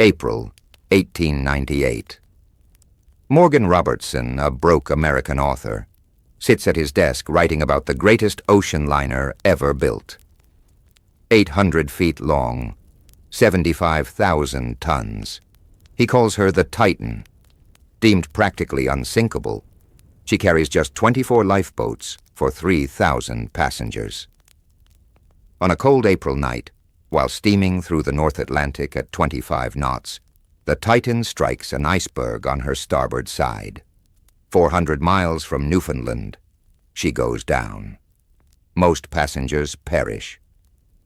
April, 1898. Morgan Robertson, a broke American author, sits at his desk writing about the greatest ocean liner ever built. 800 feet long, 75,000 tons. He calls her the Titan. Deemed practically unsinkable, she carries just 24 lifeboats for 3,000 passengers. On a cold April night, while steaming through the North Atlantic at 25 knots, the Titan strikes an iceberg on her starboard side. 400 miles from Newfoundland, she goes down. Most passengers perish.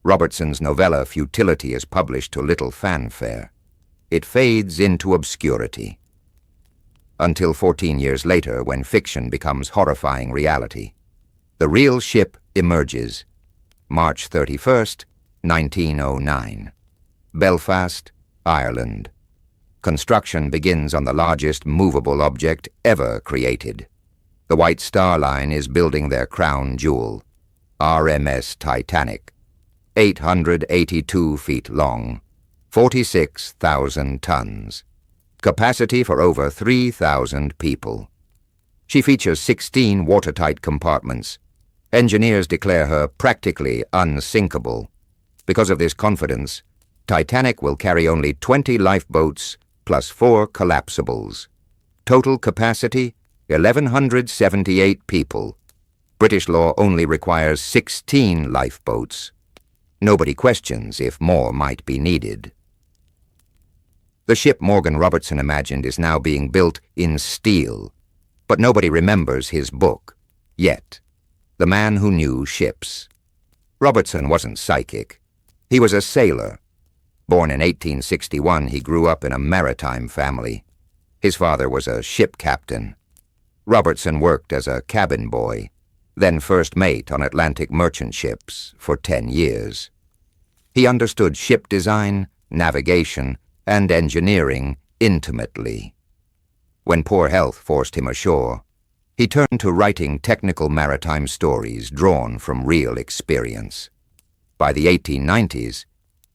Robertson's novella Futility is published to little fanfare. It fades into obscurity. Until 14 years later, when fiction becomes horrifying reality. The real ship emerges. March 31st, 1909. Belfast, Ireland. Construction begins on the largest movable object ever created. The White Star Line is building their crown jewel, RMS Titanic, 882 feet long, 46,000 tons. Capacity for over 3,000 people. She features 16 watertight compartments. Engineers declare her practically unsinkable. Because of this confidence, Titanic will carry only 20 lifeboats plus 4 collapsibles. Total capacity, 1,178 people. British law only requires 16 lifeboats. Nobody questions if more might be needed. The ship Morgan Robertson imagined is now being built in steel, but nobody remembers his book, yet. The Man Who Knew Ships. Robertson wasn't psychic. He was a sailor. Born in 1861, he grew up in a maritime family. His father was a ship captain. Robertson worked as a cabin boy, then first mate on Atlantic merchant ships for 10 years. He understood ship design, navigation, and engineering intimately. When poor health forced him ashore, he turned to writing technical maritime stories drawn from real experience. By the 1890s,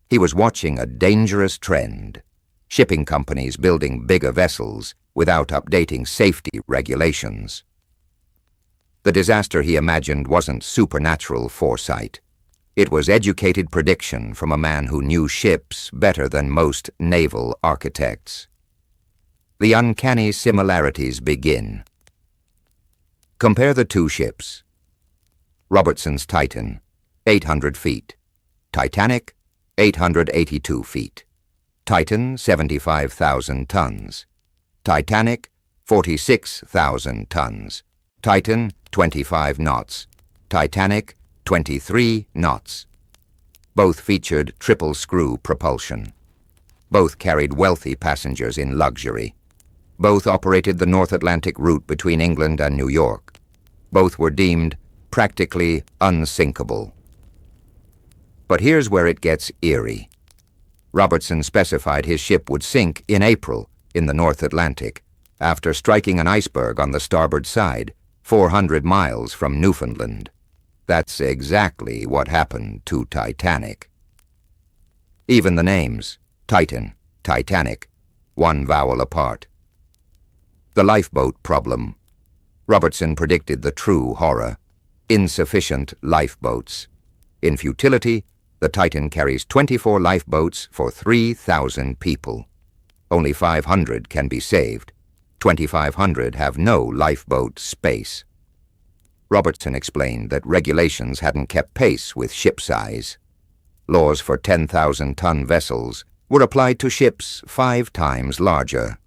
he was watching a dangerous trend: shipping companies building bigger vessels without updating safety regulations. The disaster he imagined wasn't supernatural foresight. It was educated prediction from a man who knew ships better than most naval architects. The uncanny similarities begin. Compare the two ships. Robertson's Titan, 800 feet. Titanic, 882 feet. Titan, 75,000 tons. Titanic, 46,000 tons. Titan, 25 knots. Titanic, 23 knots. Both featured triple-screw propulsion. Both carried wealthy passengers in luxury. Both operated the North Atlantic route between England and New York. Both were deemed practically unsinkable. But here's where it gets eerie. Robertson specified his ship would sink in April in the North Atlantic, after striking an iceberg on the starboard side, 400 miles from Newfoundland. That's exactly what happened to Titanic. Even the names, Titan, Titanic, one vowel apart. The lifeboat problem. Robertson predicted the true horror: insufficient lifeboats. In Futility, the Titan carries 24 lifeboats for 3,000 people. Only 500 can be saved. 2,500 have no lifeboat space. Robertson explained that regulations hadn't kept pace with ship size. Laws for 10,000-ton vessels were applied to ships 5 times larger.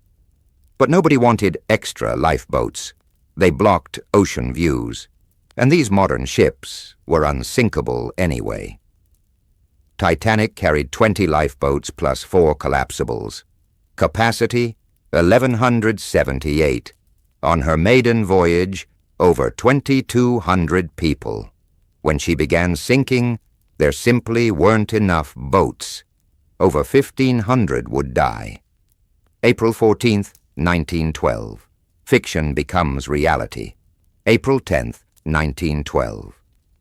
But nobody wanted extra lifeboats. They blocked ocean views, and these modern ships were unsinkable anyway. Titanic carried 20 lifeboats plus 4 collapsibles. Capacity, 1,178. On her maiden voyage, over 2,200 people. When she began sinking, there simply weren't enough boats. Over 1,500 would die. April 14th, 1912. Fiction becomes reality. April 10th, 1912.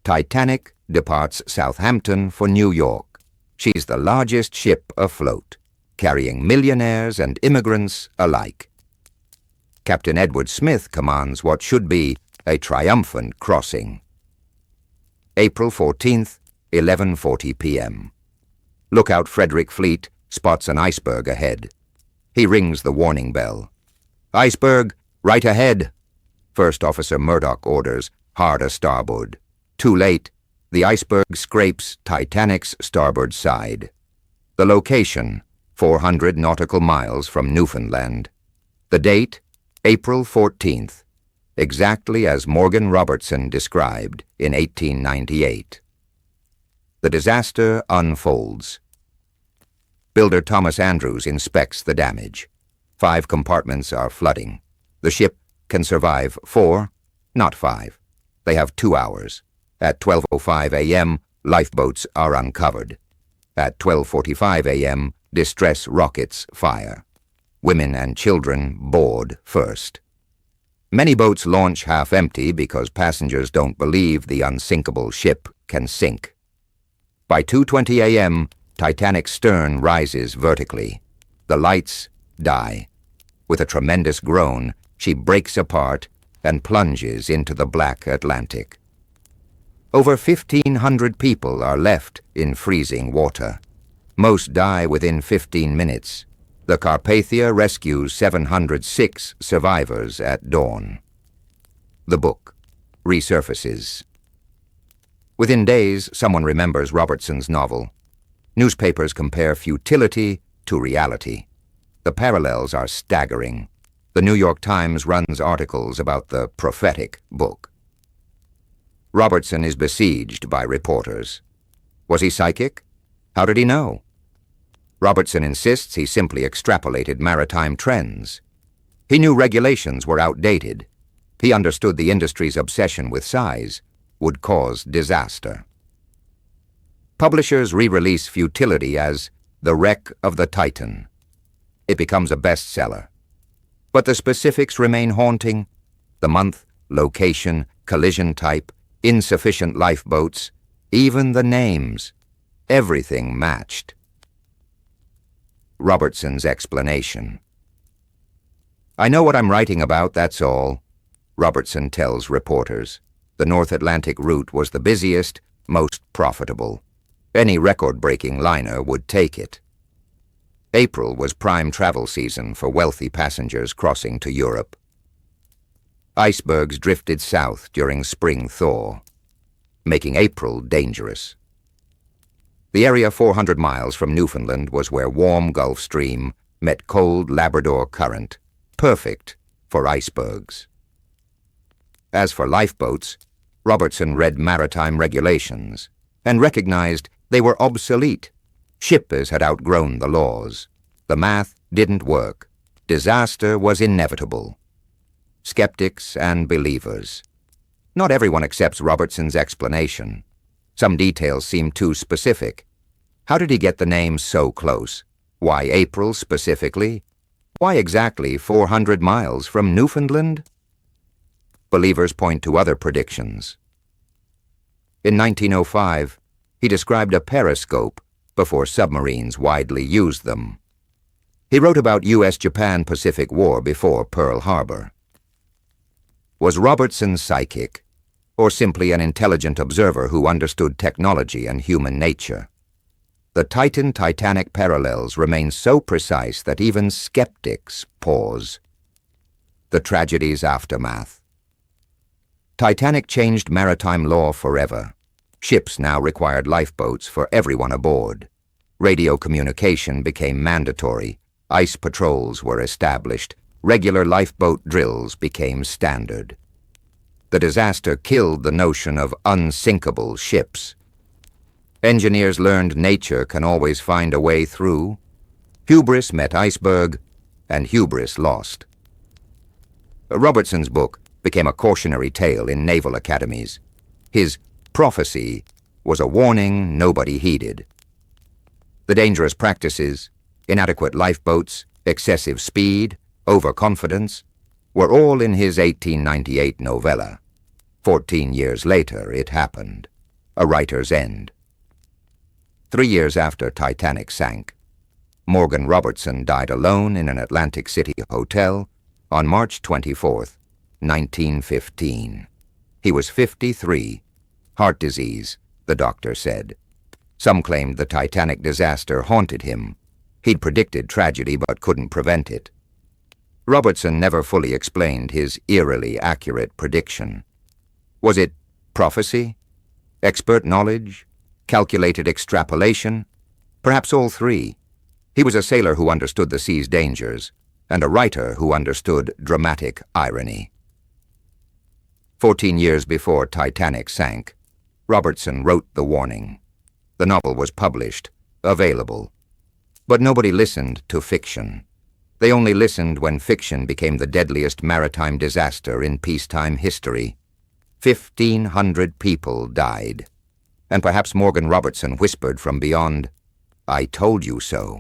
Titanic departs Southampton for New York. She's the largest ship afloat. carrying millionaires and immigrants alike. Captain Edward Smith commands what should be a triumphant crossing. April 14th, 11:40 p.m. Lookout Frederick Fleet spots an iceberg ahead. He rings the warning bell. "Iceberg, right ahead!" First Officer Murdoch orders, hard a starboard. Too late, the iceberg scrapes Titanic's starboard side. The location, 400 nautical miles from Newfoundland. The date, April 14th, exactly as Morgan Robertson described in 1898. The disaster unfolds. Builder Thomas Andrews inspects the damage. 5 compartments are flooding. The ship can survive 4, not 5. They have 2 hours. At 12:05 a.m., lifeboats are uncovered. At 12:45 a.m., distress rockets fire. Women and children board first. Many boats launch half empty because passengers don't believe the unsinkable ship can sink. By 2:20 a.m., Titanic's stern rises vertically. The lights die. With a tremendous groan, she breaks apart and plunges into the black Atlantic. Over 1,500 people are left in freezing water. Most die within 15 minutes. The Carpathia rescues 706 survivors at dawn. The book resurfaces. Within days, someone remembers Robertson's novel. Newspapers compare futility to reality. The parallels are staggering. The New York Times runs articles about the prophetic book. Robertson is besieged by reporters. Was he psychic? How did he know? Robertson insists he simply extrapolated maritime trends. He knew regulations were outdated. He understood the industry's obsession with size would cause disaster. Publishers re-release Futility as The Wreck of the Titan. It becomes a bestseller. But the specifics remain haunting. The month, location, collision type, insufficient lifeboats, even the names. Everything matched. Robertson's explanation. "I know what I'm writing about, that's all," Robertson tells reporters. The North Atlantic route was the busiest, most profitable. Any record-breaking liner would take it. April was prime travel season for wealthy passengers crossing to Europe. Icebergs drifted south during spring thaw, making April dangerous. The area 400 miles from Newfoundland was where warm Gulf Stream met cold Labrador current, perfect for icebergs. As for lifeboats, Robertson read maritime regulations and recognized they were obsolete. Shippers had outgrown the laws. The math didn't work. Disaster was inevitable. Skeptics and believers. Not everyone accepts Robertson's explanation. Some details seem too specific. How did he get the names so close? Why April specifically? Why exactly 400 miles from Newfoundland? Believers point to other predictions. In 1905, he described a periscope before submarines widely used them. He wrote about U.S.-Japan Pacific War before Pearl Harbor. Was Robertson psychic, or simply an intelligent observer who understood technology and human nature? The Titan-Titanic parallels remain so precise that even skeptics pause. The tragedy's aftermath. Titanic changed maritime law forever. Ships now required lifeboats for everyone aboard. Radio communication became mandatory. Ice patrols were established. Regular lifeboat drills became standard. The disaster killed the notion of unsinkable ships. Engineers learned nature can always find a way through. Hubris met iceberg, and hubris lost. Robertson's book became a cautionary tale in naval academies. His prophecy was a warning nobody heeded. The dangerous practices, inadequate lifeboats, excessive speed, overconfidence, were all in his 1898 novella. 14 years later, it happened. A writer's end. 3 years after Titanic sank, Morgan Robertson died alone in an Atlantic City hotel on March 24, 1915. He was 53. Heart disease, the doctor said. Some claimed the Titanic disaster haunted him. He'd predicted tragedy but couldn't prevent it. Robertson never fully explained his eerily accurate prediction. Was it prophecy? Expert knowledge? Calculated extrapolation? Perhaps all three. He was a sailor who understood the sea's dangers, and a writer who understood dramatic irony. 14 years before Titanic sank, Robertson wrote the warning. The novel was published, available. But nobody listened to fiction. They only listened when fiction became the deadliest maritime disaster in peacetime history. 1,500 people died. And perhaps Morgan Robertson whispered from beyond, "I told you so."